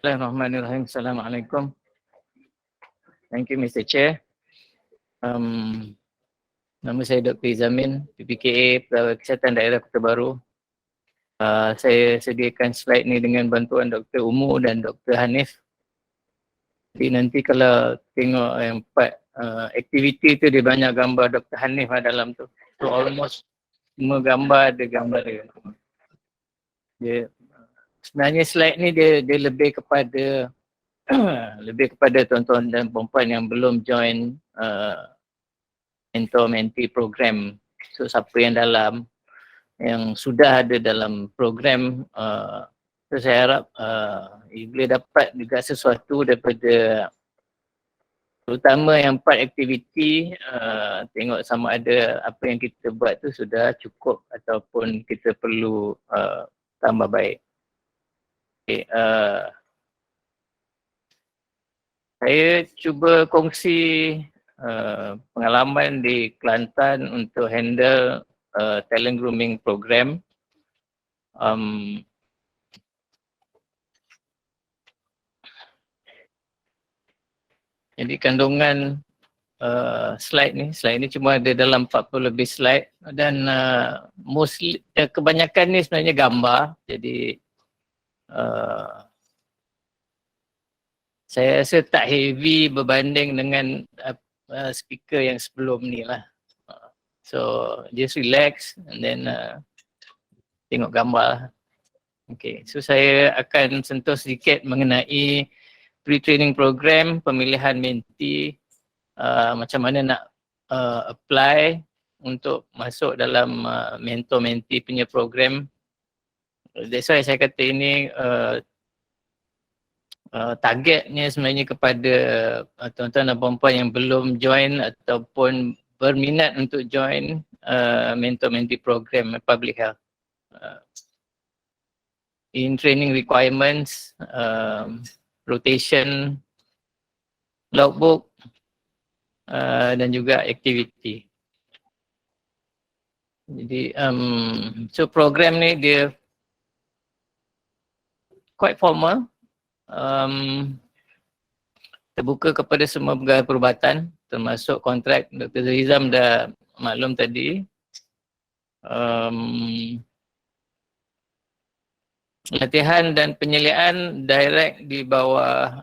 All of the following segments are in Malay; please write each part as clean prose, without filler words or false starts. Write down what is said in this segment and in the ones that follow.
Bismillahirrahmanirrahim. Assalamualaikum. Thank you, Mr. Chair. Nama saya Dr. Izamin, PPKA, Pegawai Kesihatan Daerah Kota Baru. Saya sediakan slide ni dengan bantuan Dr. Umu dan Dr. Hanif. Jadi nanti kalau tengok yang part aktiviti tu dia banyak gambar Dr. Hanif dalam tu. So almost semua gambar ada gambar dia. Sebenarnya slide ni dia lebih kepada tuan-tuan dan perempuan yang belum join mentor-mentee program. So siapa yang yang sudah ada dalam program, so saya harap boleh dapat juga sesuatu daripada terutama yang part aktiviti, tengok sama ada apa yang kita buat tu sudah cukup ataupun kita perlu tambah baik. Okay, saya cuba kongsi pengalaman di Kelantan untuk handle talent grooming program. Jadi kandungan slide ni cuma ada dalam 40 lebih slide dan mostly kebanyakan ni sebenarnya gambar. Jadi saya rasa tak heavy berbanding dengan speaker yang sebelum ni lah. So just relax and then tengok gambar. Okay, so saya akan sentuh sedikit mengenai pre-training program, pemilihan mentee, macam mana nak apply untuk masuk dalam mentor-mentee punya program. That's why saya kata ini targetnya sebenarnya kepada tuan-tuan dan perempuan yang belum join ataupun berminat untuk join mentor-mentee program public health. In training requirements, rotation, logbook dan juga aktiviti. Jadi so program ni dia quite formal, terbuka kepada semua pegawai perubatan termasuk kontrak. Dr. Zahizam dah maklum tadi. Latihan dan penyeliaan direct di bawah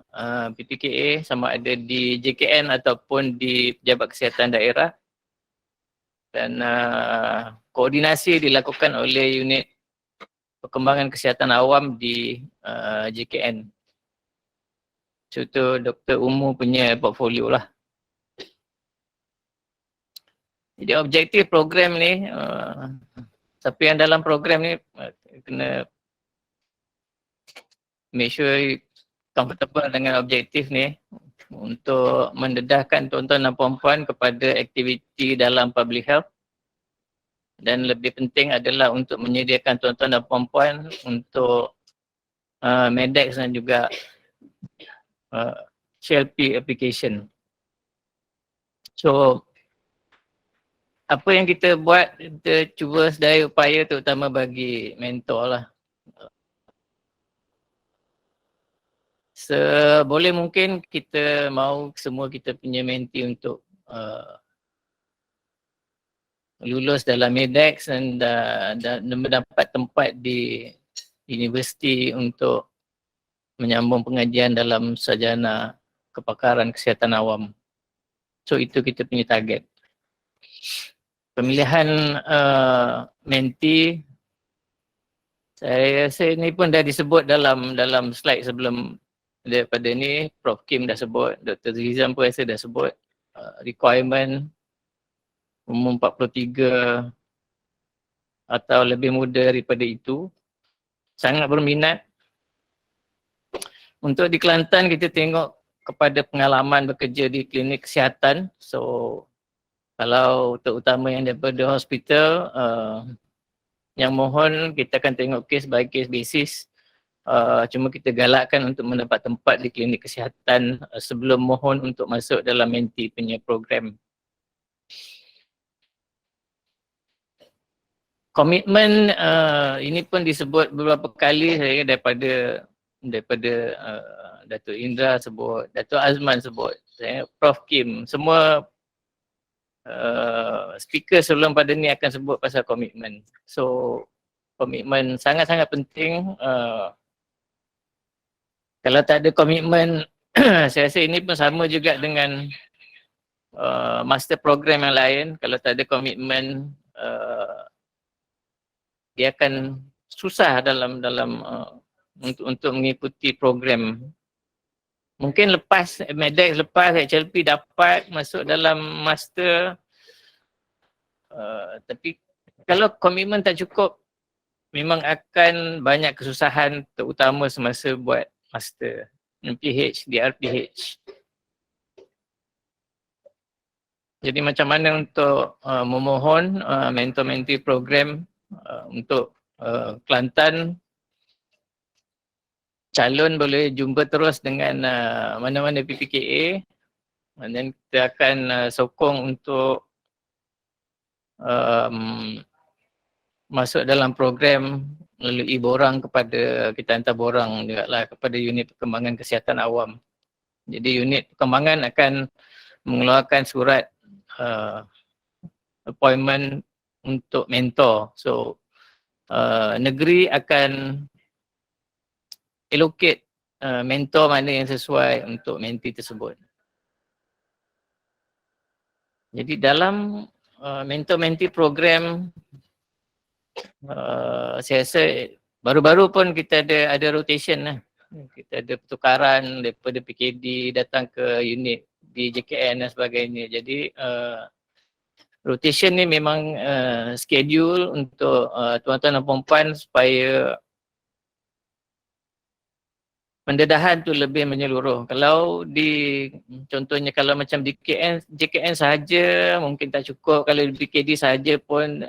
PPKA sama ada di JKN ataupun di Pejabat Kesihatan Daerah, dan koordinasi dilakukan oleh unit perkembangan kesihatan awam di JKN. So tu Dr. Umu punya portfolio lah. Jadi objektif program ni, siapa yang dalam program ni kena make sure comfortable dengan objektif ni untuk mendedahkan tuan-tuan dan puan-puan kepada aktiviti dalam public health, dan lebih penting adalah untuk menyediakan tuan-tuan dan puan-puan untuk MEDEX dan juga CLP application. So apa yang kita buat, kita cuba sedaya upaya terutama bagi mentor lah. Seboleh mungkin kita mahu semua kita punya mentee untuk lulus dalam MEDEX dan mendapat tempat di universiti untuk menyambung pengajian dalam sarjana kepakaran kesihatan awam. So itu kita punya target. Pemilihan mentee, saya rasa ini pun dah disebut dalam slide sebelum daripada ni. Prof Kim dah sebut, Dr. Zahizam pun rasa dah sebut requirement umur 43 atau lebih muda daripada itu, sangat berminat. Untuk di Kelantan kita tengok kepada pengalaman bekerja di klinik kesihatan. So kalau terutama yang daripada hospital, yang mohon kita akan tengok case by case basis. Cuma kita galakkan untuk mendapat tempat di klinik kesihatan sebelum mohon untuk masuk dalam mentee punya program. Komitmen ini pun disebut beberapa kali saya daripada daripada Datuk Indra sebut, Datuk Azman sebut, Prof Kim, semua speaker sebelum pada ni akan sebut pasal komitmen. So komitmen sangat-sangat penting. Kalau tak ada komitmen, saya rasa ini pun sama juga dengan master program yang lain. Kalau tak ada komitmen, dia akan susah dalam untuk mengikuti program. Mungkin lepas MEDEX, lepas HLP dapat masuk dalam master, tapi kalau komitmen tak cukup, memang akan banyak kesusahan, terutama semasa buat master, MPH, DRPH. Jadi macam mana untuk memohon mentor-mentee program untuk Kelantan, calon boleh jumpa terus dengan mana-mana PPKA, dan kita akan sokong untuk masuk dalam program melalui borang kepada, kita hantar borang juga lah kepada unit perkembangan kesihatan awam. Jadi unit perkembangan akan mengeluarkan surat appointment untuk mentor. So negeri akan allocate mentor mana yang sesuai untuk mentee tersebut. Jadi dalam mentor-mentee program, saya rasa baru-baru pun kita ada rotation lah. Kita ada pertukaran daripada PKD datang ke unit di JKN dan sebagainya. Jadi rotation ni memang schedule untuk tuan-tuan dan puan-puan supaya pendedahan tu lebih menyeluruh. Kalau contohnya kalau macam di JKN sahaja mungkin tak cukup, kalau di PKD sahaja pun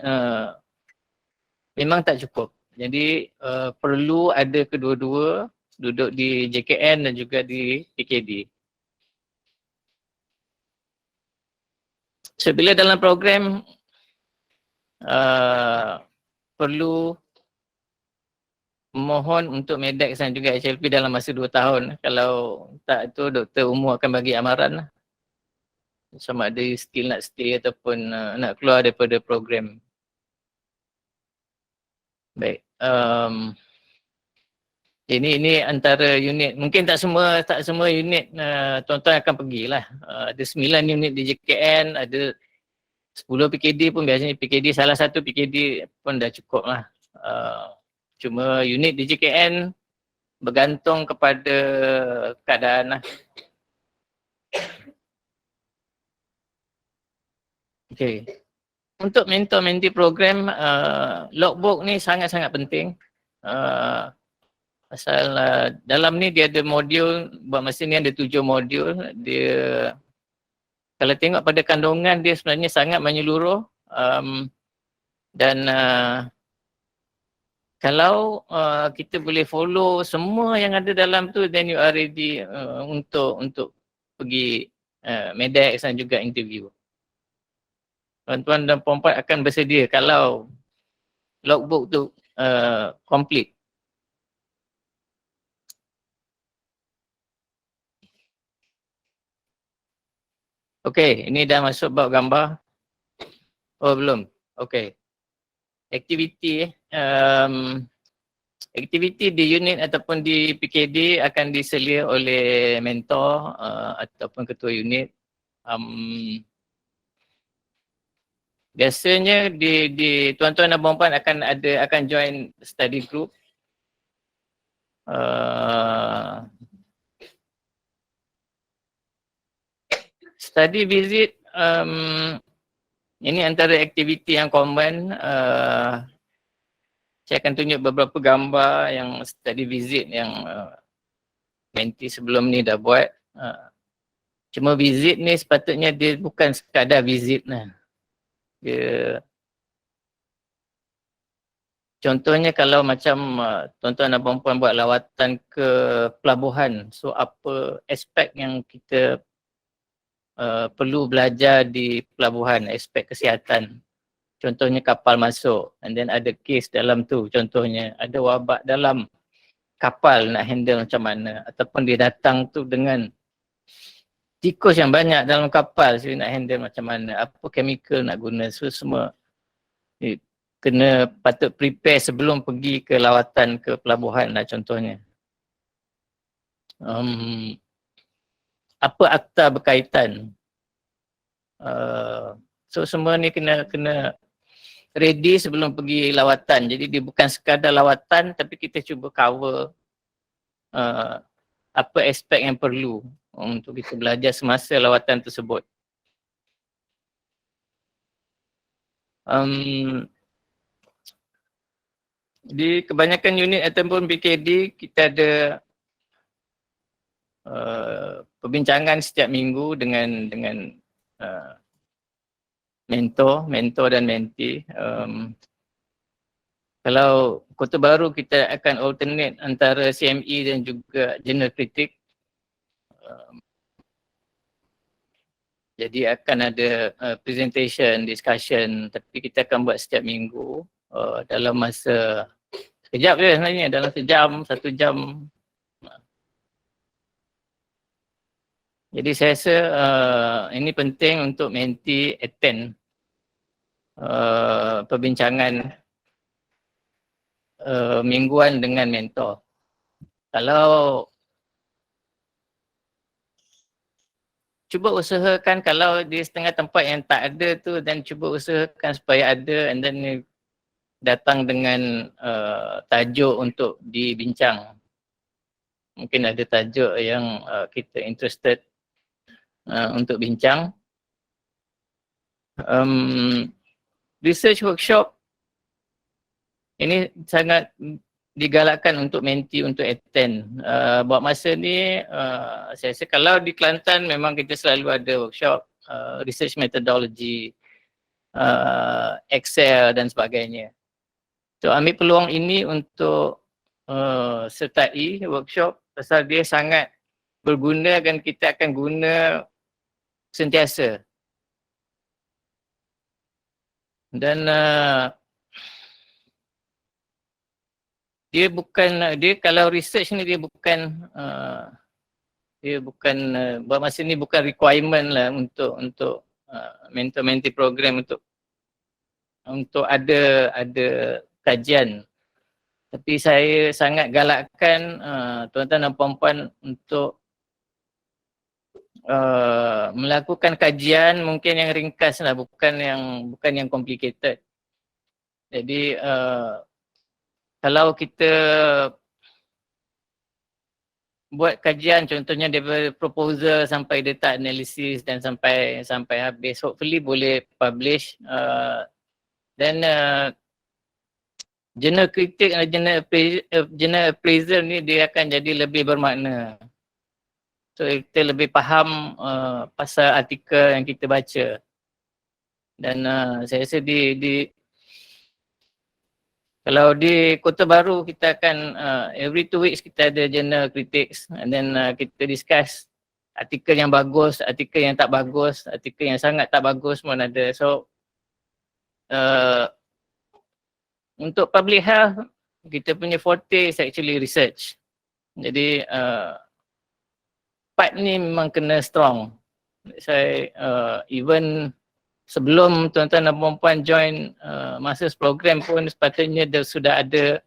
memang tak cukup. Jadi perlu ada kedua-dua, duduk di JKN dan juga di PKD. So bila dalam program perlu mohon untuk MEDEX dan juga HLP dalam masa 2 tahun. Kalau tak tu Dr. Umur akan bagi amaran lah. Sama ada still nak stay ataupun nak keluar daripada program. Baik. Ini antara unit. Mungkin tak semua unit tuan-tuan akan pergilah. Ada 9 unit di JKN, ada 10 PKD pun biasanya PKD, salah satu PKD pun dah cukup lah. Cuma unit di JKN bergantung kepada keadaan lah. Okay. Untuk mentor-mentee program, logbook ni sangat-sangat penting. Pasal dalam ni dia ada modul, buat masa ni ada 7 modul. Dia kalau tengok pada kandungan dia sebenarnya sangat menyeluruh. Dan kalau kita boleh follow semua yang ada dalam tu, then you are ready untuk pergi MEDEX dan juga interview. Tuan-tuan dan puan-puan akan bersedia kalau logbook tu complete. Okey, ini dah masuk bab gambar. Oh belum. Okey. Aktiviti aktiviti di unit ataupun di PKD akan diselia oleh mentor ataupun ketua unit. Biasanya di tuan-tuan dan puan-puan akan join study group. Study visit, ini antara aktiviti yang common. Saya akan tunjuk beberapa gambar yang study visit yang mentee sebelum ni dah buat. Cuma visit ni sepatutnya dia bukan sekadar visit lah. Dia, contohnya kalau macam tuan-tuan dan puan-puan buat lawatan ke pelabuhan, so apa aspek yang kita perlu belajar di pelabuhan, aspek kesihatan. Contohnya kapal masuk and then ada kes dalam tu, contohnya ada wabak dalam kapal nak handle macam mana, ataupun dia datang tu dengan tikus yang banyak dalam kapal, so nak handle macam mana, apa chemical nak guna, so semua kena patut prepare sebelum pergi ke lawatan ke pelabuhan lah contohnya. Apa akta berkaitan, so semua ni kena ready sebelum pergi lawatan. Jadi dia bukan sekadar lawatan, tapi kita cuba cover apa aspek yang perlu untuk kita belajar semasa lawatan tersebut. Di kebanyakan unit ataupun BKD kita ada perbincangan setiap minggu dengan mentor dan mentee. Kalau Kota Baru kita akan alternate antara CME dan juga General Critic. Jadi akan ada presentation, discussion, tapi kita akan buat setiap minggu dalam masa sekejap je sebenarnya, dalam sejam, 1 jam. Jadi saya rasa ini penting untuk mentee attend perbincangan mingguan dengan mentor. Kalau cuba usahakan, kalau di setengah tempat yang tak ada tu, dan cuba usahakan supaya ada, and then datang dengan tajuk untuk dibincang. Mungkin ada tajuk yang kita interested untuk bincang. Research workshop ini sangat digalakkan untuk mentee untuk attend. Buat masa ni, saya rasa kalau di Kelantan memang kita selalu ada workshop research methodology, Excel dan sebagainya. So ambil peluang ini untuk sertai workshop pasal dia sangat berguna dan kita akan guna sentiasa. Dan dia kalau research ni dia bukan buat masa ni bukan requirement lah untuk mentor-mentee program untuk ada kajian. Tapi saya sangat galakkan tuan-tuan dan puan-puan untuk melakukan kajian mungkin yang ringkas lah, bukan yang complicated. Jadi kalau kita buat kajian contohnya daripada proposal sampai data analysis dan sampai habis, hopefully boleh publish, dan journal kritik dan journal appraisal ni dia akan jadi lebih bermakna. So kita lebih faham pasal artikel yang kita baca. Dan saya rasa kalau di Kota Baru kita akan every 2 weeks kita ada journal critics, and then kita discuss artikel yang bagus, artikel yang tak bagus, artikel yang sangat tak bagus pun ada. So untuk public health kita punya forte is actually research. Jadi part ni memang kena strong. Saya even sebelum tuan-tuan dan puan-puan join masters program pun sepatutnya dia sudah ada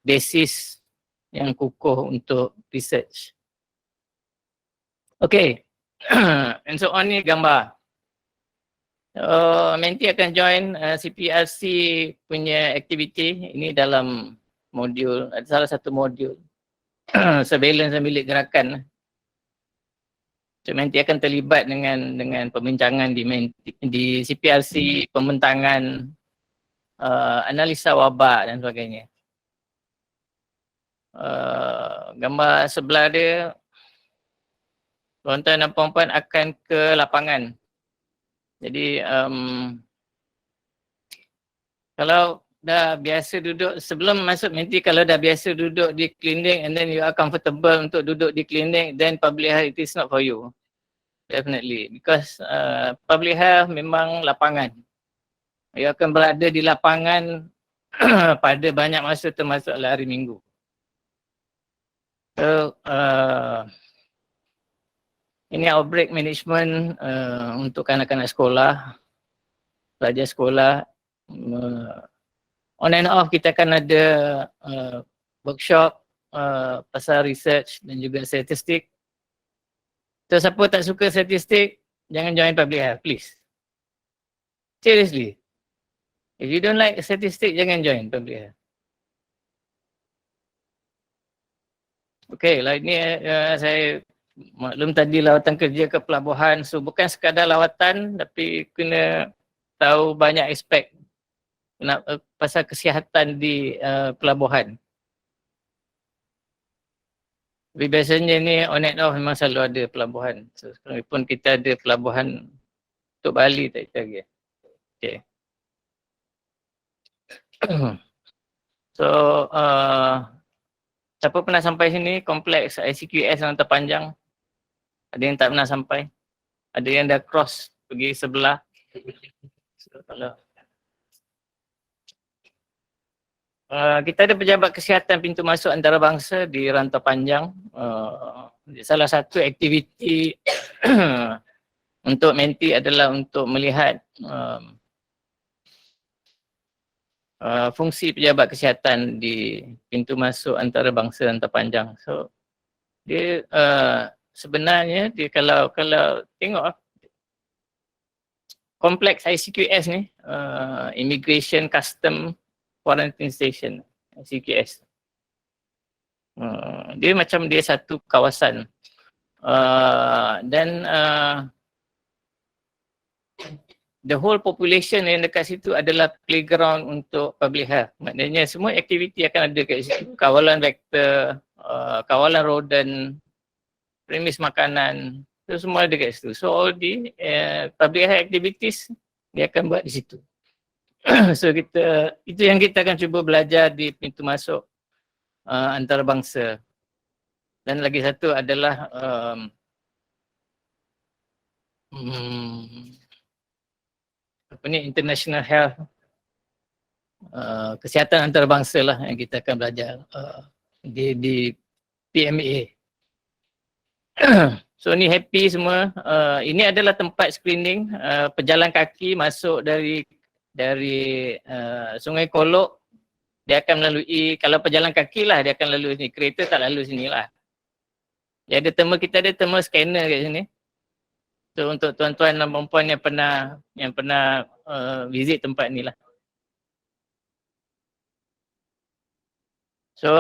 basis yang kukuh untuk research. Okay, and so on ni gambar. Mentee akan join CPRC punya aktiviti ini dalam modul, salah satu modul surveillance dan bilik gerakan. So, mentee akan terlibat dengan perbincangan di CPRC, pembentangan, analisa wabak dan sebagainya. Gambar sebelah dia, tuan-tuan dan puan-puan akan ke lapangan. Jadi kalau dah biasa duduk, sebelum masuk mentee, kalau dah biasa duduk di klinik and then you are comfortable untuk duduk di klinik, then public health it is not for you. Definitely. Because public health memang lapangan. You akan berada di lapangan pada banyak masa termasuk hari Minggu. So, ini outbreak management untuk kanak-kanak sekolah, pelajar sekolah. On and off kita akan ada workshop pasal research dan juga statistik. So, siapa tak suka statistik, jangan join public health, please. Seriously. If you don't like statistik, jangan join public health. Okay, lah ini saya maklum tadi lawatan kerja ke pelabuhan. So, bukan sekadar lawatan, tapi kena tahu banyak aspek pasal kesihatan di pelabuhan. Tapi biasanya ni on and off memang selalu ada pelabuhan. So, sekarang pun kita ada pelabuhan untuk Bali tak lagi. Okay. So, siapa pernah sampai sini? Kompleks ICQS yang terpanjang. Ada yang tak pernah sampai. Ada yang dah cross pergi sebelah. So, kalau kita ada pejabat kesihatan pintu masuk antarabangsa di Rantau Panjang. Salah satu aktiviti untuk menti adalah untuk melihat fungsi pejabat kesihatan di pintu masuk antarabangsa Rantau Panjang. So dia sebenarnya dia kalau tengok kompleks ICQS ni, Immigration Custom Quarantine Station, ICQS. Dia macam dia satu kawasan dan the whole population yang dekat situ adalah playground untuk public health. Maknanya semua aktiviti akan ada kat situ. Kawalan vektor, kawalan rodent, premis makanan, itu semua ada kat situ. So all the public health activities dia akan buat di situ. So itu yang kita akan cuba belajar di pintu masuk antarabangsa. Dan lagi satu adalah apa ni, international health, kesihatan antarabangsa lah yang kita akan belajar di PMA. So ni happy semua. Ini adalah tempat screening pejalan kaki masuk dari Sungai Kolok. Dia akan melalui, kalau pejalan kaki lah dia akan lalu sini, kereta tak lalu sini lah. Dia ada kita ada thermal scanner kat sini. So untuk tuan-tuan dan perempuan yang pernah visit tempat ni lah. So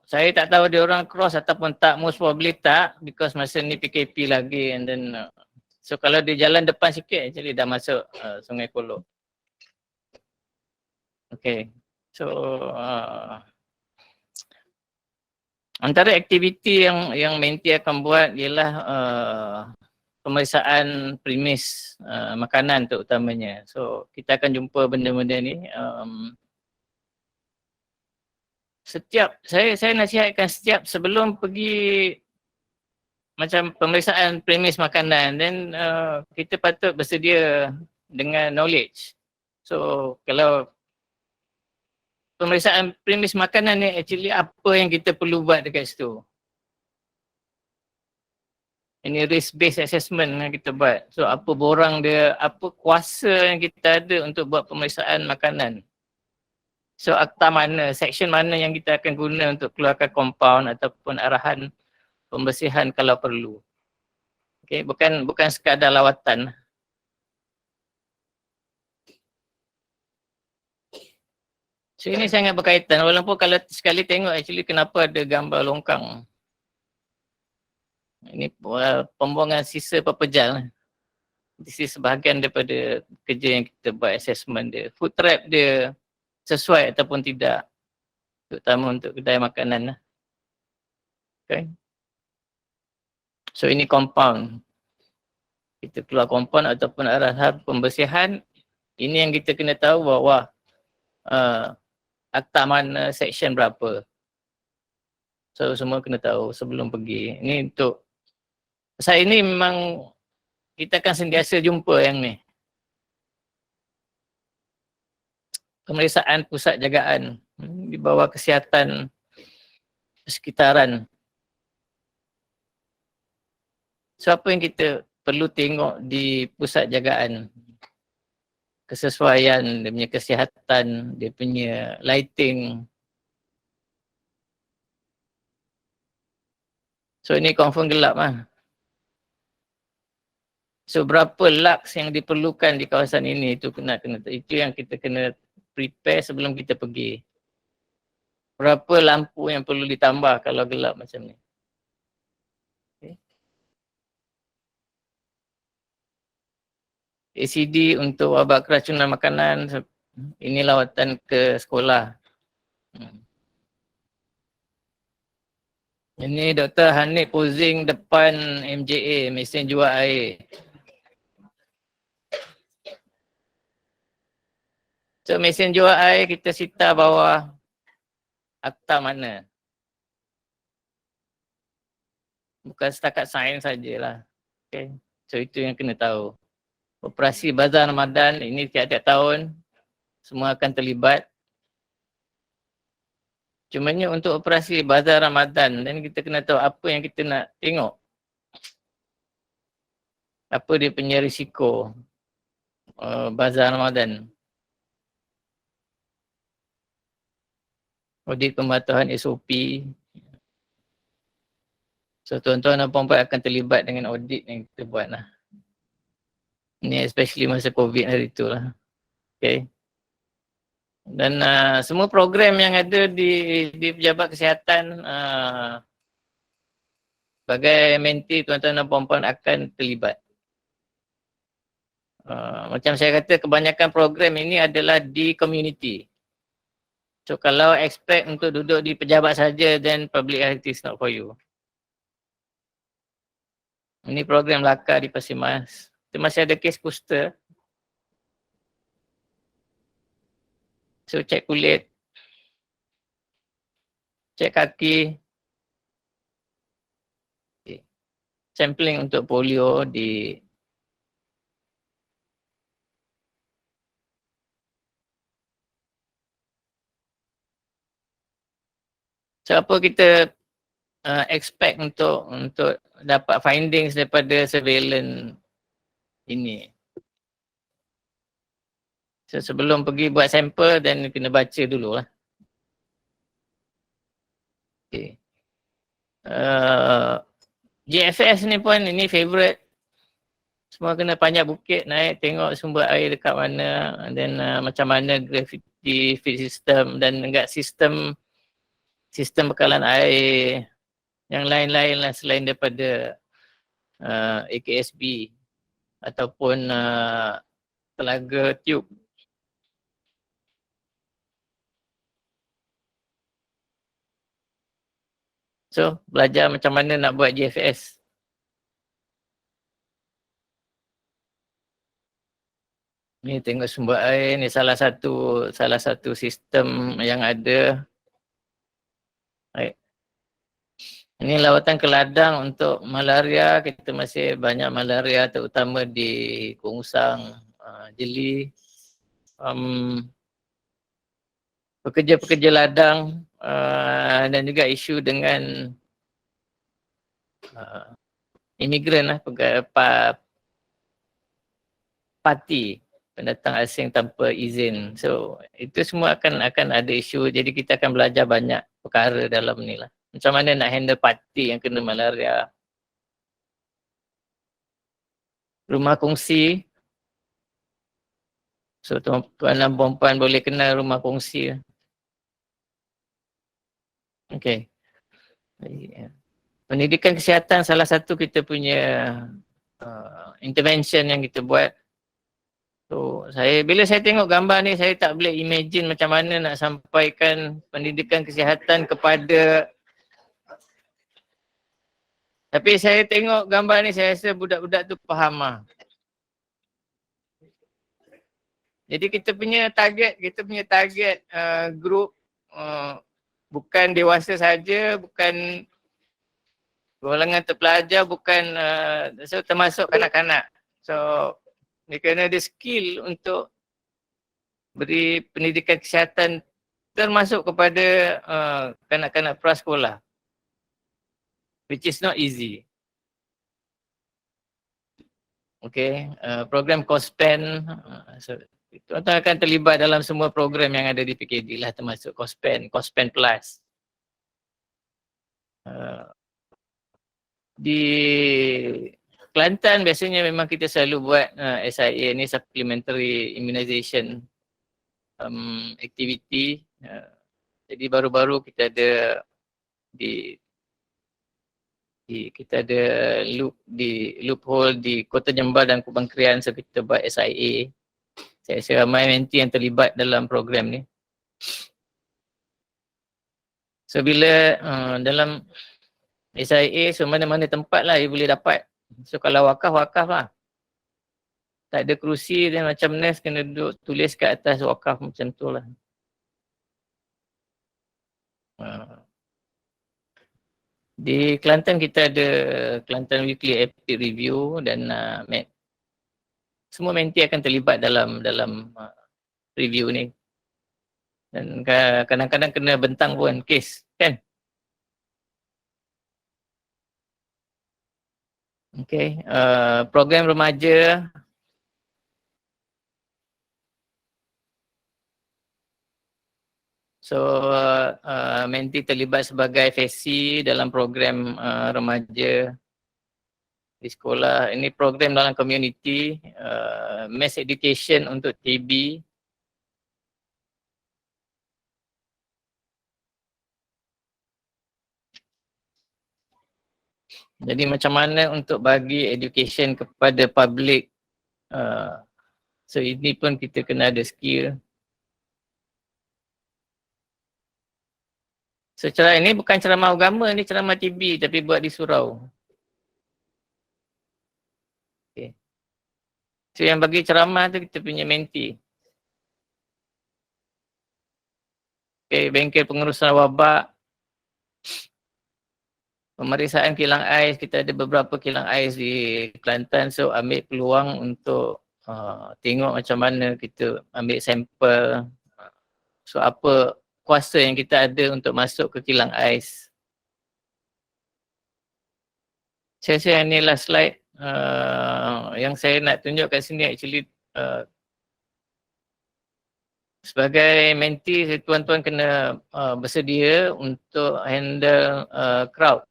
saya tak tahu dia orang cross ataupun tak, most probably tak, because masa ni PKP lagi, and then so kalau dia jalan depan sikit actually dah masuk Sungai Kolok. Okay, so antara aktiviti yang menti akan buat ialah pemeriksaan premis makanan terutamanya. So kita akan jumpa benda-benda ni. Saya nasihatkan setiap sebelum pergi macam pemeriksaan premis makanan, then kita patut bersedia dengan knowledge. So kalau pemeriksaan premis makanan ni actually apa yang kita perlu buat dekat situ. Ini risk based assessment yang kita buat. So apa borang dia, apa kuasa yang kita ada untuk buat pemeriksaan makanan. So akta mana, section mana yang kita akan guna untuk keluarkan compound ataupun arahan pembersihan kalau perlu. Okay, bukan sekadar lawatan. So ini sangat berkaitan, walaupun kalau sekali tengok actually kenapa ada gambar longkang. Ini pembuangan sisa pepejal. This is sebahagian daripada kerja yang kita buat, assessment dia. Food trap dia sesuai ataupun tidak, terutama untuk kedai makanan. Okay. So ini compound. Kita keluar compound ataupun arahan pembersihan. Ini yang kita kena tahu bahawa akta mana, section berapa. So semua kena tahu sebelum pergi. Ini untuk saya ini memang kita akan sentiasa jumpa yang ni. Pemeriksaan pusat jagaan di bawah kesihatan sekitaran. So apa yang kita perlu tengok di pusat jagaan? Kesesuaian, dia punya kesihatan, dia punya lighting. So ini confirm gelap lah. So berapa lux yang diperlukan di kawasan ini itu itu yang kita kena prepare sebelum kita pergi. Berapa lampu yang perlu ditambah kalau gelap macam ni. Okay. ACD untuk wabak keracunan makanan, ini lawatan ke sekolah. Ini Dr. Hanif posing depan MJA, mesin jual air. So mesin jual air kita sita bawah akta mana? Bukan setakat sains sajalah. Okay. So itu yang kena tahu. Operasi Bazar Ramadan ini tiap-tiap tahun semua akan terlibat. Cumanya untuk operasi Bazar Ramadan dan kita kena tahu apa yang kita nak tengok. Apa dia punya risiko Bazar Ramadan. Audit pematuhan SOP. So tuan-tuan dan puan-puan akan terlibat dengan audit yang kita buat lah. Ini especially masa COVID hari tu lah. Okay. Dan semua program yang ada di Pejabat Kesihatan sebagai menti tuan-tuan dan puan-puan akan terlibat. Macam saya kata kebanyakan program ini adalah di community. So kalau expect untuk duduk di pejabat saja, then public health is not for you. Ini program Laka di Pasir Mas. Kita masih ada kes kusta. So cek kulit, cek kaki, sampling untuk polio di so apa kita expect untuk dapat findings daripada surveillance ini. So sebelum pergi buat sampel dan kena baca dulu lah. Okay. GFS ni pun ini favourite. Semua kena panjat bukit, naik tengok sumber air dekat mana, dan macam mana gravity feed system dan enggak sistem bekalan air yang lain-lain lah selain daripada AKSB ataupun telaga tube. So belajar macam mana nak buat GFS. Ni tengok sumber air, ni salah satu sistem yang ada. Baik. Ini lawatan ke ladang untuk malaria. Kita masih banyak malaria terutama di Kungsang, Jeli. Pekerja-pekerja ladang dan juga isu dengan imigran lah, parti pendatang asing tanpa izin. So itu semua akan ada isu. Jadi kita akan belajar banyak perkara dalam ni lah. Macam mana nak handle parti yang kena malaria. Rumah kongsi. So tuan-tuan dan puan-puan boleh kenal rumah kongsi. Okay. Pendidikan kesihatan salah satu kita punya intervention yang kita buat. So bila saya tengok gambar ni, saya tak boleh imagine macam mana nak sampaikan pendidikan kesihatan kepada. Tapi saya tengok gambar ni, saya rasa budak-budak tu faham lah. Jadi kita punya target group bukan dewasa saja, bukan golongan terpelajar, bukan so termasuk kanak-kanak. So dia kena ada skill untuk beri pendidikan kesihatan termasuk kepada kanak-kanak prasekolah, which is not easy. Okay, program COSPEN, so, tuan-tuan akan terlibat dalam semua program yang ada di PKD lah, termasuk COSPEN, COSPEN Plus. Di Kelantan biasanya memang kita selalu buat SIA ni, Supplementary Immunization Activity. Jadi baru-baru kita ada kita ada loophole di Kota Jembal dan Kubang Krian, so kita buat SIA. Saya rasa ramai menti yang terlibat dalam program ni. So bila dalam SIA, so mana-mana tempat lah you boleh dapat. So kalau wakaf lah. Tak ada kerusi dan macam nurse kena duduk tulis kat atas wakaf macam tu lah. Di Kelantan kita ada Kelantan Weekly Epic Review dan semua menti akan terlibat dalam review ni. Dan kadang-kadang kena bentang pun kes, kan? Okay, program remaja. So, menti terlibat sebagai FESI dalam program remaja di sekolah. Ini program dalam community, mass education untuk TB. Jadi macam mana untuk bagi education kepada public. So ini pun kita kena ada skill. So ini bukan ceramah agama, ni ceramah TB tapi buat di surau. Okay. So yang bagi ceramah tu kita punya menti. Okay, bengkel pengurusan wabak. Pemeriksaan kilang ais, kita ada beberapa kilang ais di Kelantan, so ambil peluang untuk tengok macam mana kita ambil sampel. So apa kuasa yang kita ada untuk masuk ke kilang ais. Saya rasa ini last slide yang saya nak tunjuk kat sini actually sebagai menti, tuan-tuan kena bersedia untuk handle crowd.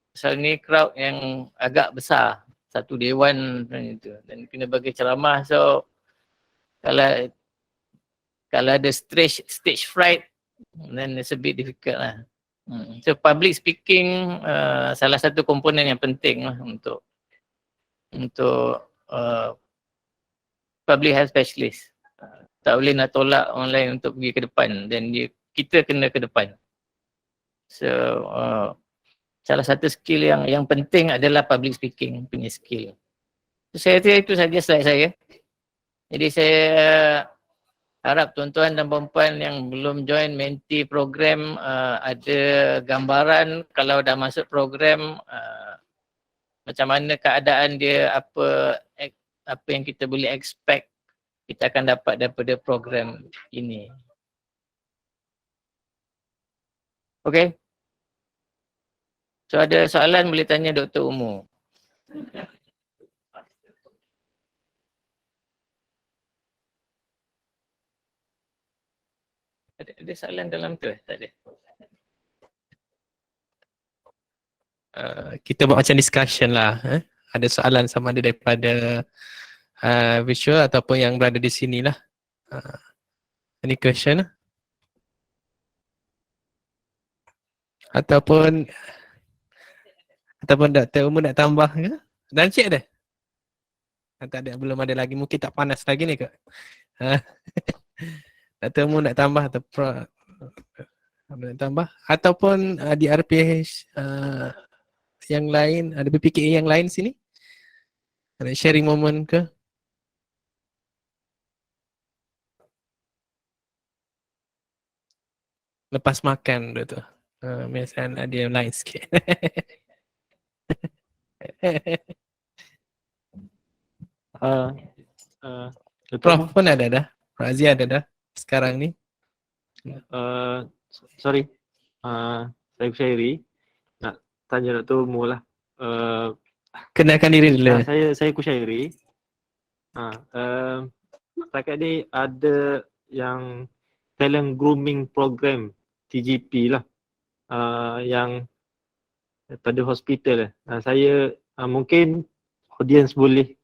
Pasal ni crowd yang agak besar, satu dewan itu, dan kena bagi ceramah. So kalau ada stage fright, then it's a bit difficult lah. So public speaking salah satu komponen yang penting lah untuk public health specialist. Tak boleh nak tolak orang lain untuk pergi ke depan, dan kita kena ke depan. So salah satu skill yang penting adalah public speaking punya skill. So, saya rasa itu saja slide saya. Jadi saya harap tuan-tuan dan puan-puan yang belum join menti program ada gambaran kalau dah masuk program macam mana keadaan dia, apa yang kita boleh expect kita akan dapat daripada program ini. Okay. So ada soalan boleh tanya Dr. Umu. Ada soalan dalam tu? Tak ada. Kita buat macam discussion lah. Ada soalan sama ada daripada visual ataupun yang berada di sini lah. Any question? Ataupun Dr. Umar nak tambah ke? Dan cik ada? Tak ada, belum ada lagi. Mungkin tak panas lagi ni ke? Dr. Umar nak tambah atau nak tambah? Ataupun di RPH yang lain, ada BPKA yang lain sini? Ada sharing moment ke? Lepas makan tu. Biasanya ada yang lain sikit. Prof pun ada dah. Razia ada dah sekarang ni. Sorry. Saya Kusyairi. Nak tanya Dr. Umur lah. Kenalkan diri dulu. Saya Kusyairi. Setakat ni ada yang talent grooming program TGP lah, yang pada hospital. Saya mungkin audience boleh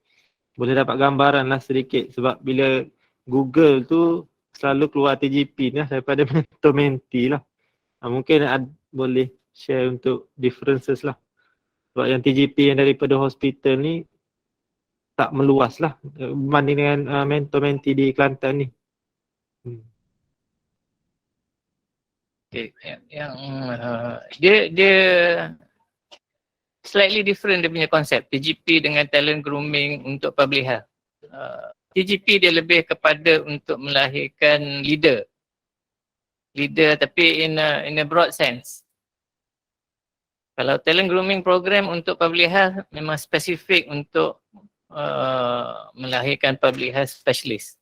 dapat gambaran lah sedikit, sebab bila Google tu selalu keluar TGP ni lah daripada mentor-mentee lah. Mungkin boleh share untuk differences lah. Sebab yang TGP yang daripada hospital ni tak meluas lah berbanding dengan mentor-mentee di Kelantan ni. Okay. Dia slightly different dia punya konsep. TGP dengan talent grooming untuk public health. TGP dia lebih kepada untuk melahirkan leader tapi in a broad sense. Kalau talent grooming program untuk public health memang spesifik untuk melahirkan public health specialist.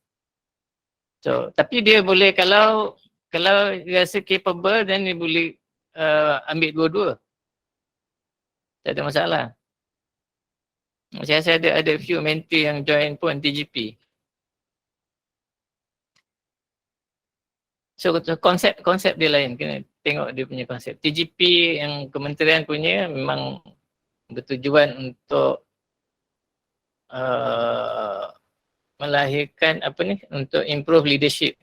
So tapi dia boleh kalau dia rasa capable, then dia boleh ambil dua-dua. Tak ada masalah. Saya rasa ada few mentee yang join pun TGP. So konsep dia lain, kena tengok dia punya konsep. TGP yang kementerian punya memang bertujuan untuk melahirkan untuk improve leadership.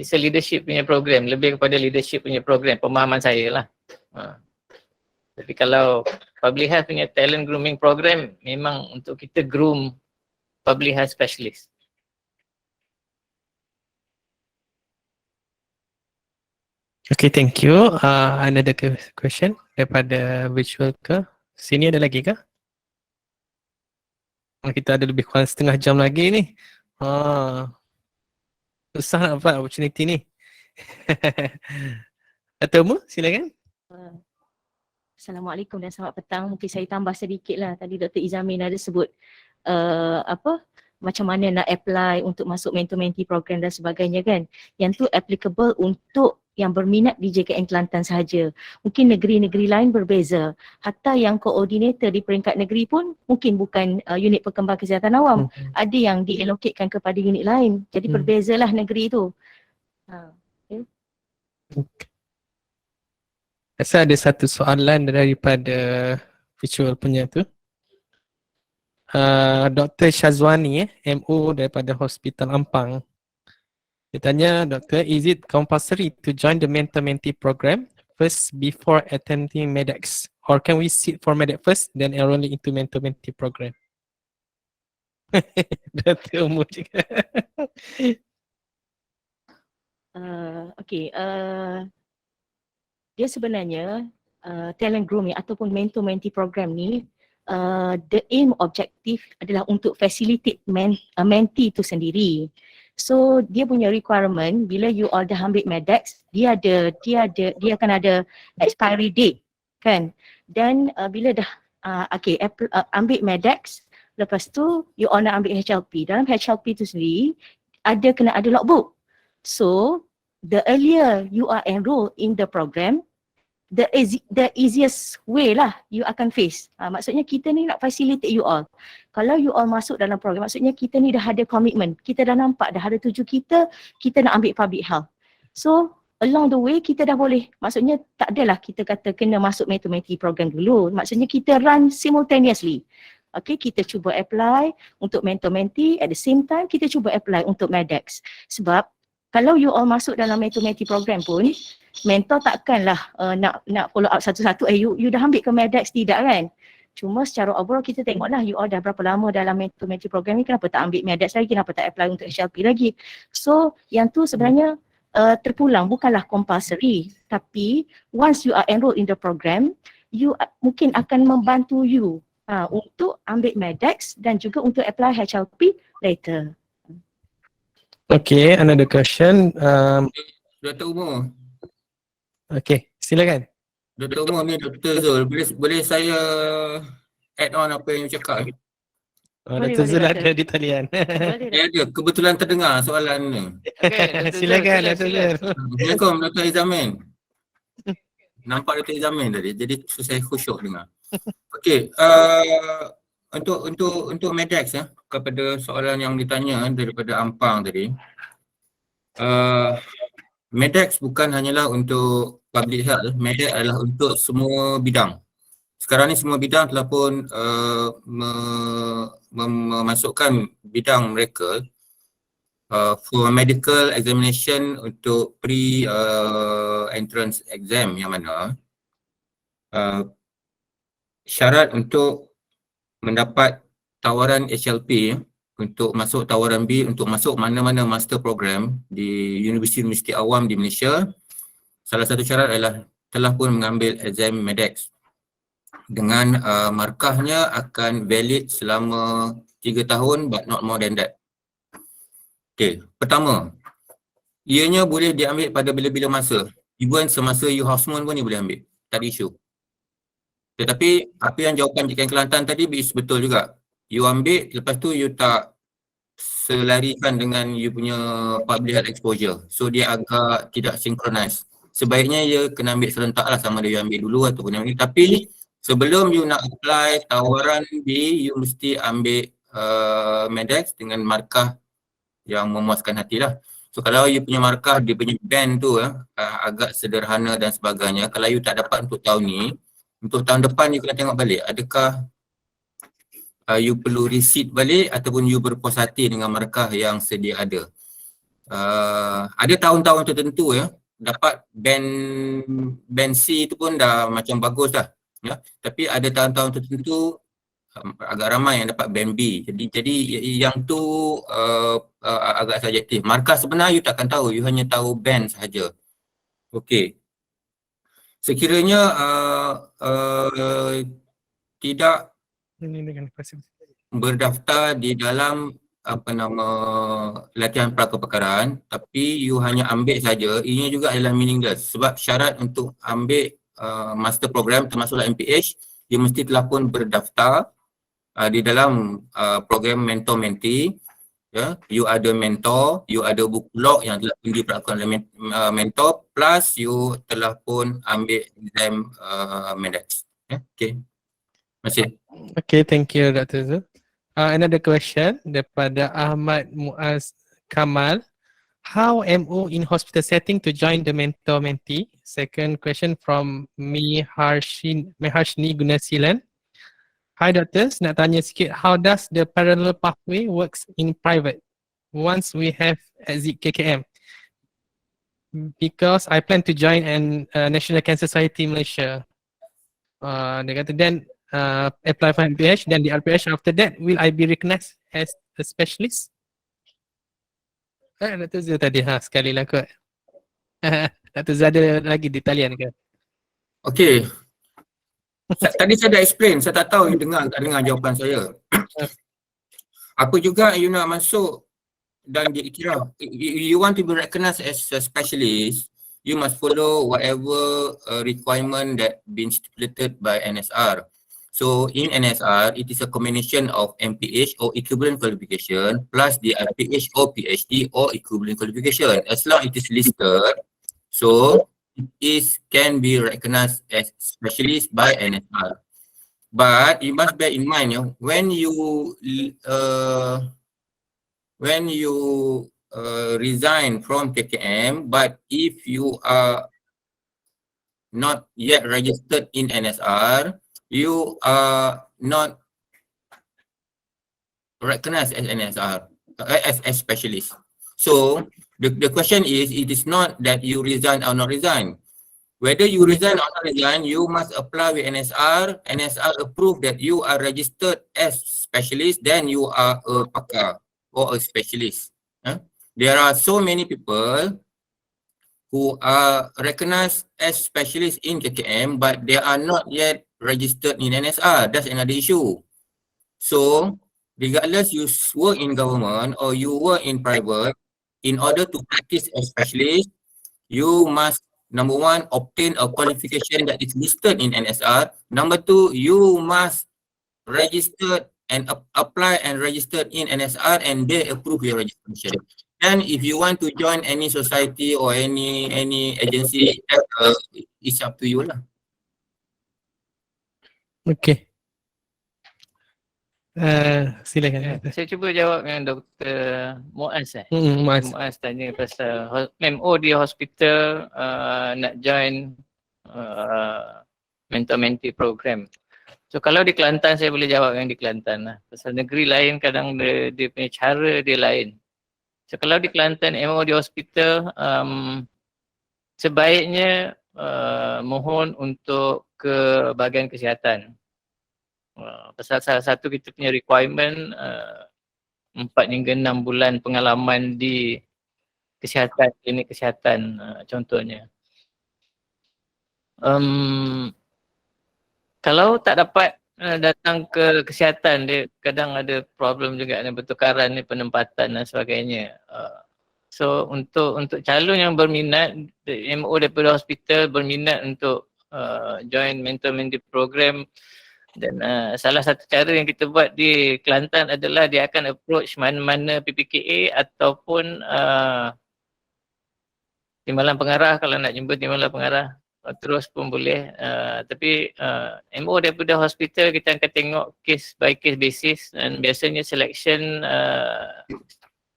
It's a leadership punya program, lebih kepada leadership punya program, pemahaman saya lah. Tapi kalau public health punya talent grooming program memang untuk kita groom public health specialist. Okay, thank you. Another question daripada virtual ke? Sini ada lagi ke? Kita ada lebih kurang setengah jam lagi ni. Susah nak dapat opportunity ni. Dato' Mu, silakan. Assalamualaikum dan selamat petang. Mungkin saya tambah sedikit lah. Tadi Dr. Izamin ada sebut macam mana nak apply untuk masuk mentor-mentee program dan sebagainya kan. Yang tu applicable untuk yang berminat di JKN Kelantan sahaja. Mungkin negeri-negeri lain berbeza. Hatta yang koordinator di peringkat negeri pun mungkin bukan unit perkembangan kesihatan awam. Ada yang diallocatkan kepada unit lain. Jadi berbezalah negeri tu. Okay. Rasa ada satu soalan daripada virtual punya tu. Dr. Syazwani MO daripada Hospital Ampang. Dia tanya, Doktor, is it compulsory to join the mentor-mentee program first before attending MEDEX? Or can we sit for MEDEX first then enroll into mentor-mentee program? Dr. Umur juga. Dia sebenarnya talent grooming ataupun mentor-mentee program ni the aim objektif adalah untuk facilitate mentee tu sendiri. So dia punya requirement bila you all dah ambil MEDEX, dia akan ada expiry date kan. Dan bila dah ambil MEDEX, lepas tu you all nak ambil HLP. Dalam HLP tu sendiri kena ada logbook. So the earlier you are enrolled in the program, the easiest way lah you akan face. Maksudnya kita ni nak facilitate you all. Kalau you all masuk dalam program, maksudnya kita ni dah ada komitmen. Kita dah nampak, dah ada tuju kita nak ambil public health. So along the way kita dah boleh, maksudnya tak adalah kita kata kena masuk mentor-mentee program dulu. Maksudnya kita run simultaneously. Okay, kita cuba apply untuk mentor-mentee, at the same time kita cuba apply untuk MEDEX. Sebab kalau you all masuk dalam mentor-mentee program pun, mentor takkanlah nak follow up satu-satu, you dah ambil ke MEDEX, tidak kan? Cuma secara overall kita tengoklah you all dah berapa lama dalam mentor-mentee program ni, kenapa tak ambil MEDEX lagi, kenapa tak apply untuk HLP lagi. So yang tu sebenarnya terpulang, bukanlah compulsory, tapi once you are enrolled in the program, you mungkin akan membantu you untuk ambil MEDEX dan juga untuk apply HLP later. Okay, another question. Dr. Umar. Okay, silakan. Dr. Umar ni Dr. Zul. Boleh saya add on apa yang you cakap? Dr. Zul ada di talian. Dia ada. Kebetulan terdengar soalan ni. Okay, Silakan Dr. Zul. Assalamualaikum Dr. Izamin. Nampak Dr. Izamin tadi. Jadi saya khusyuk dengar. Okay. untuk Medex kepada soalan yang ditanya daripada Ampang tadi. Medex bukan hanyalah untuk public health, Medex adalah untuk semua bidang. Sekarang ni semua bidang telah pun memasukkan bidang mereka for medical examination untuk entrance exam yang mana syarat untuk mendapat tawaran HLP untuk masuk tawaran B untuk masuk mana-mana master program di universiti-universiti awam di Malaysia, salah satu syarat adalah telah pun mengambil exam Medex dengan markahnya akan valid selama 3 tahun but not more than that. Okay, pertama, ianya boleh diambil pada bila-bila masa. Even semasa you houseman pun you boleh ambil, tak ada isu. Tetapi apa yang jawapan JKN Kelantan tadi betul juga. You ambil, lepas tu you tak selarikan dengan you punya public health exposure. So dia agak tidak synchronize. Sebaiknya you kena ambil serentak lah, sama ada you ambil dulu ataupun ambil. Tapi sebelum you nak apply tawaran B, you mesti ambil Medex dengan markah yang memuaskan hati lah. So kalau you punya markah, dia punya band tu agak sederhana dan sebagainya, kalau you tak dapat untuk tahun ni, untuk tahun depan you kena tengok balik adakah you perlu receipt balik ataupun you berpuas hati dengan markah yang sedia ada. Ada tahun-tahun tertentu dapat band C tu pun dah macam bagus dah. Tapi ada tahun-tahun tertentu agak ramai yang dapat band B. Jadi yang tu agak subjektif. Markah sebenar you takkan tahu, you hanya tahu band sahaja. Okey. Sekiranya tidak berdaftar di dalam latihan prakepakaran, tapi you hanya ambil saja, ini juga adalah meaningless sebab syarat untuk ambil master program termasuklah MPH, dia mesti telah pun berdaftar di dalam program mentor-mentee. You ada mentor, you ada buku log yang telah pun diperlakukan oleh mentor, plus you telah pun ambil exam Medex. Okay. Terima kasih. Okay, thank you Dr. Zul. Another question daripada Ahmad Muaz Kamal. How MO in hospital setting to join the mentor-mentee? Second question from Meharshini Gunasilan. Hi doctors, nak tanya sikit, how does the parallel pathway works in private once we have exit KKM? Because I plan to join National Cancer Society Malaysia. Dia kata then apply for MPH, then the RPH, after that will I be recognized as a specialist? Dr. Zul tadi sekali lah kot. Dr. Zul ada lagi di talian ke? Okay. Tadi saya dah explain, saya tak tahu you dengar tak dengar jawapan saya. Apa juga you nak masuk dan diiktiraf, you want to be recognized as a specialist, you must follow whatever requirement that been stipulated by NSR. So in NSR, it is a combination of MPH or equivalent qualification plus the RPH or PhD or equivalent qualification. As long as it is listed, so it can be recognized as specialist by NSR. But you must bear in mind, when you resign from KKM, but if you are not yet registered in NSR, you are not recognized as NSR, as specialist. So the question is, it is not that you resign or not resign. Whether you resign or not resign, you must apply with NSR. NSR approve that you are registered as specialist, then you are a pakar or a specialist. There are so many people who are recognized as specialists in KKM, but they are not yet registered in NSR. That's another issue. So regardless you work in government or you work in private, in order to practice as specialist, you must, number one, obtain a qualification that is listed in NSR. Number two, you must register and apply and register in NSR, and they approve your registration. And if you want to join any society or any agency, it's up to you lah. Okay. Silakan. Saya cuba jawab dengan Dr. Muaz. Mas. Muaz tanya pasal MO di hospital nak join mentor-mentee program. So kalau di Kelantan saya boleh jawab yang di Kelantan lah. Pasal negeri lain kadang dia punya cara dia lain. So kalau di Kelantan MO di hospital sebaiknya mohon untuk ke bahagian kesihatan. Pasal salah satu kita punya requirement 4 hingga 6 bulan pengalaman di kesihatan, klinik kesihatan contohnya. Kalau tak dapat datang ke kesihatan, dia kadang ada problem juga dengan pertukaran ni, penempatan dan sebagainya. So untuk calon yang berminat, MO daripada hospital berminat untuk join mentor-mentee program, dan salah satu cara yang kita buat di Kelantan adalah dia akan approach mana-mana PPKA ataupun timbalan pengarah. Kalau nak jumpa timbalan pengarah terus pun boleh, tapi MO daripada hospital kita akan tengok case by case basis, dan biasanya selection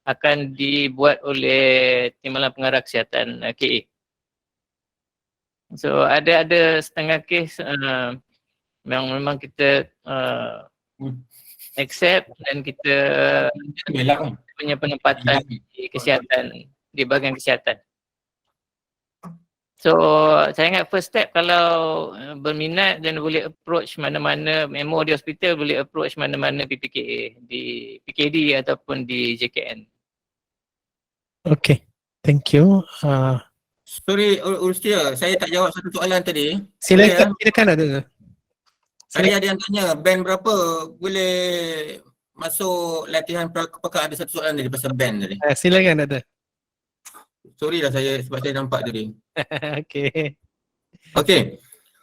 akan dibuat oleh timbalan pengarah kesihatan KA. So ada setengah case memang kita accept, dan kita punya penempatan di kesihatan, di bahagian kesihatan. So saya ingat first step kalau berminat dan boleh approach mana-mana MO di hospital, boleh approach mana-mana PPKA di PKD ataupun di JKN. Okay, thank you. Sorry Urustia, saya tak jawab satu soalan tadi. Silakan ada. Tadi ada yang tanya band berapa boleh masuk latihan pakar, ada satu soalan tadi pasal band tadi. Silakan ada. Sorry lah sebab saya nampak tadi. Okay. Okay,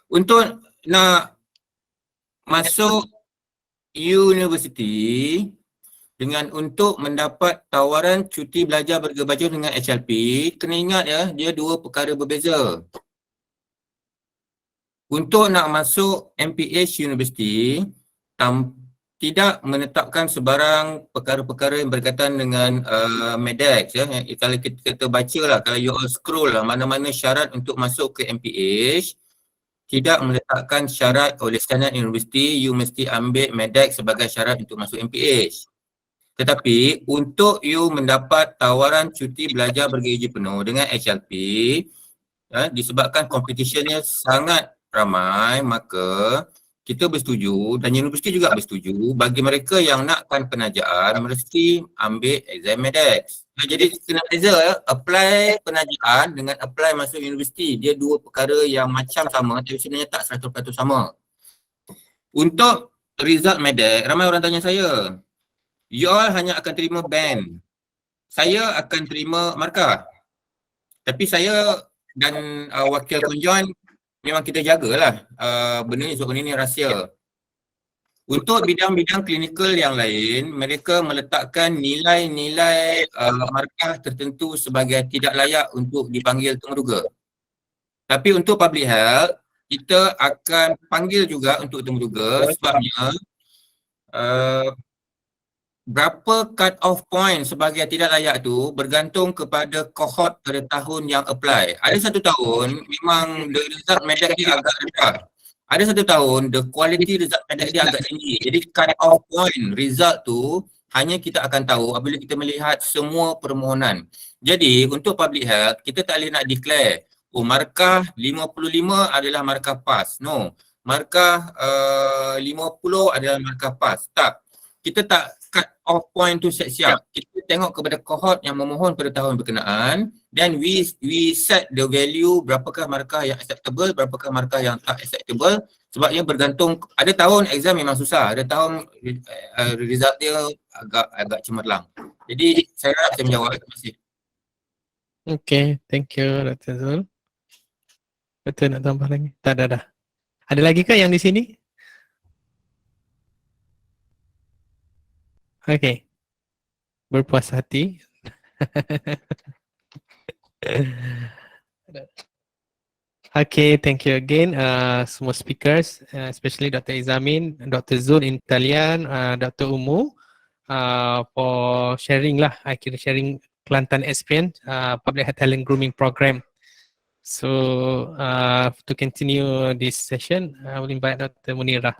untuk nak masuk universiti dengan untuk mendapat tawaran cuti belajar bergebaju dengan HLP, kena ingat ya, dia dua perkara berbeza. Untuk nak masuk MPH University, tidak menetapkan sebarang perkara-perkara yang berkaitan dengan MEDEX ya. Kalau kita baca lah, kalau you all scroll lah mana-mana syarat untuk masuk ke MPH, tidak meletakkan syarat oleh standard universiti you mesti ambil MEDEX sebagai syarat untuk masuk MPH. Tetapi untuk you mendapat tawaran cuti belajar bergaji penuh dengan HLP, disebabkan competitionnya sangat ramai, maka kita bersetuju dan universiti juga bersetuju bagi mereka yang nakkan penajaan mesti ambil exam MEDEX. Jadi kena beza apply penajaan dengan apply masuk universiti. Dia dua perkara yang macam sama tapi sebenarnya tak 100% sama. Untuk result MEDEX, ramai orang tanya saya, you all hanya akan terima band. Saya akan terima markah. Tapi saya dan wakil konjoin memang kita jagalah benda ni, sebab benda ni rahsia. Untuk bidang-bidang klinikal yang lain, mereka meletakkan nilai-nilai markah tertentu sebagai tidak layak untuk dipanggil temuduga. Tapi untuk public health, kita akan panggil juga untuk temuduga sebabnya berapa cut off point sebagai tidak layak tu bergantung kepada cohort pada tahun yang apply. Ada satu tahun memang the result MEDEX dia agak rendah. Ada satu tahun the quality result MEDEX dia agak tinggi. Jadi cut off point result tu hanya kita akan tahu apabila kita melihat semua permohonan. Jadi untuk public health kita tak boleh nak declare markah 55 adalah markah pass. No. Markah 50 adalah markah pass. Tak. Kita tak cut off point tu siap-siap. Kita tengok kepada cohort yang memohon pada tahun berkenaan, dan we set the value berapakah markah yang acceptable, berapakah markah yang tak acceptable, sebabnya bergantung. Ada tahun exam memang susah, ada tahun result dia agak cemerlang. Jadi saya harap saya menjawab. Terima kasih. Okay, thank you Dr. Zul. Betul nak tambah lagi? Tak ada dah. Ada lagi ke yang di sini? Okay. Berpuas hati. Okay, thank you again, semua speakers, especially Dr. Izamin, Dr. Zul in Talian, Dr. Umu, for sharing lah, akhirnya sharing Kelantan experience, public health talent grooming program. So, to continue this session, I will invite Dr. Munirah.